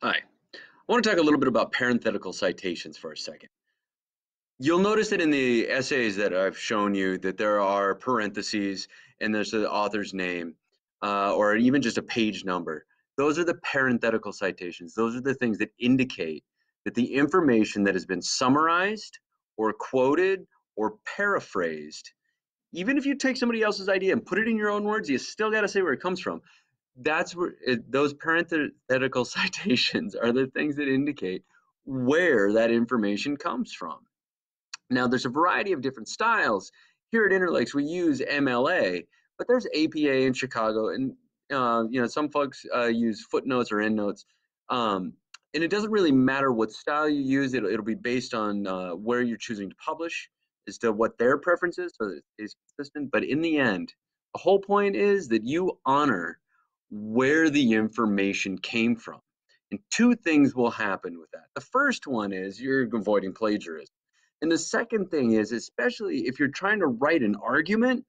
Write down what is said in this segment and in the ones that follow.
Hi. I want to talk a little bit about parenthetical citations for a second. You'll notice that in the essays that I've shown you that there are parentheses and there's the author's name or even just a page number. Those are the parenthetical citations. Those are the things that indicate that the information that has been summarized or quoted or paraphrased, even if you take somebody else's idea and put it in your own words, you still got to say where it comes from. That's where those parenthetical citations are the things that indicate where that information comes from. Now, there's a variety of different styles. Here at Interlakes, we use MLA, but there's APA in Chicago, and some folks use footnotes or endnotes. And it doesn't really matter what style you use. It'll be based on where you're choosing to publish as to what their preference is, so it's consistent. But in the end, the whole point is that you honor where the information came from. And two things will happen with that. The first one is you're avoiding plagiarism. And the second thing is, especially if you're trying to write an argument,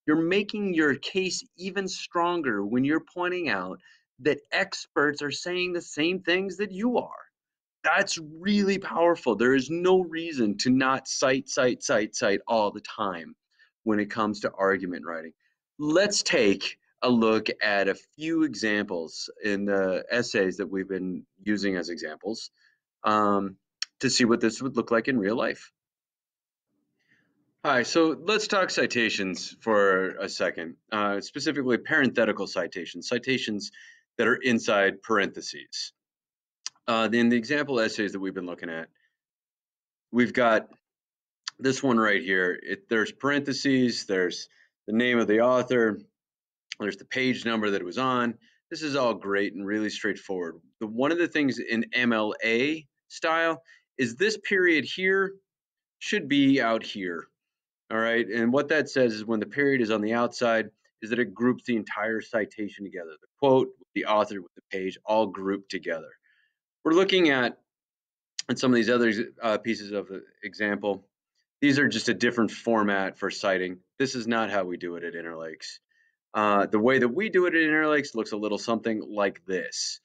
you're making your case even stronger when you're pointing out that experts are saying the same things that you are. That's really powerful. There is no reason to not cite all the time when it comes to argument writing. Let's take a look at a few examples in the essays that we've been using as examples to see what this would look like in real life. Hi, so let's talk citations for a second, specifically parenthetical citations, citations that are inside parentheses. In the example essays that we've been looking at, we've got this one right here. There's parentheses, there's the name of the author, there's the page number that it was on. This is all great and really straightforward. One of the things in MLA style is this period here should be out here. All right, and what that says is when the period is on the outside, is that it groups the entire citation together. The quote, the author with the page, all grouped together. We're looking at some of these other pieces of the example. These are just a different format for citing. This is not how we do it at Interlakes. The way that we do it at Interlakes looks a little something like this.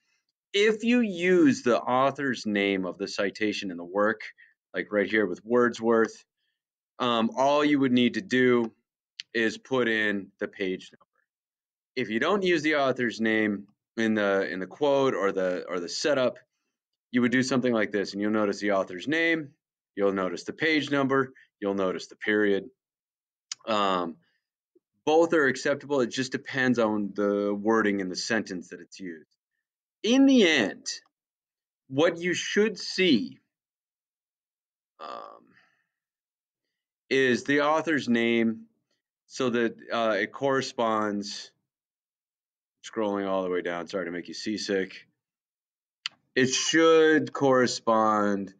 If you use the author's name of the citation in the work, like right here with Wordsworth, all you would need to do is put in the page number. If you don't use the author's name in the quote or the setup, you would do something like this, and you'll notice the author's name, you'll notice the page number, you'll notice the period. Both are acceptable. It just depends on the wording in the sentence that it's used. In the end, what you should see is the author's name so that it corresponds, scrolling all the way down, sorry to make you seasick. It should correspond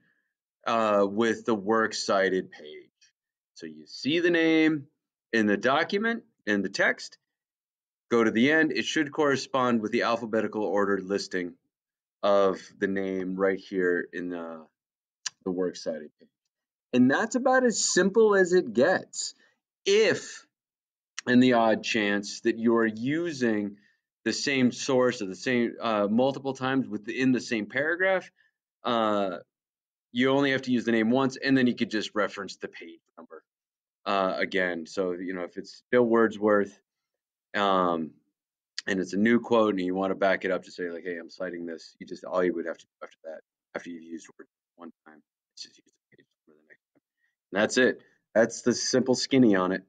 with the works cited page. So you see the name in the document, in the text, go to the end, it should correspond with the alphabetical ordered listing of the name right here in the works cited page. And that's about as simple as it gets. If, in the odd chance that you are using the same source or the same multiple times within the same paragraph, you only have to use the name once, and then you could just reference the page number again. So, if it's still Wordsworth and it's a new quote and you want to back it up to say like, hey, I'm citing this, all you would have to do after that, after you've used Wordsworth one time, is just use the page number the next time. And that's it. That's the simple skinny on it.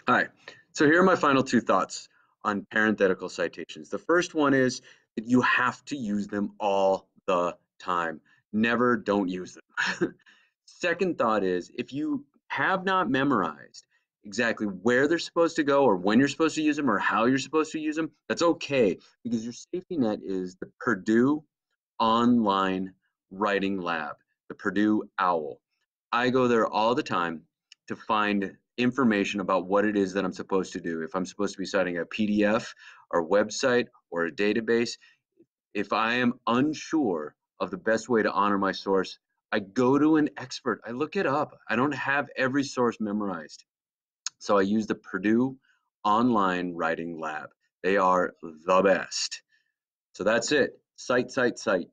All right, so here are my final two thoughts on parenthetical citations. The first one is that you have to use them all the time. Never don't use them. Second thought is, if you have not memorized exactly where they're supposed to go or when you're supposed to use them or how you're supposed to use them, that's okay, because your safety net is the Purdue Online Writing Lab, the Purdue OWL. I go there all the time to find information about what it is that I'm supposed to do. If I'm supposed to be citing a PDF or website or a database, if I am unsure of the best way to honor my source, I go to an expert. I look it up. I don't have every source memorized. So I use the Purdue Online Writing Lab. They are the best. So that's it. Cite, cite, cite.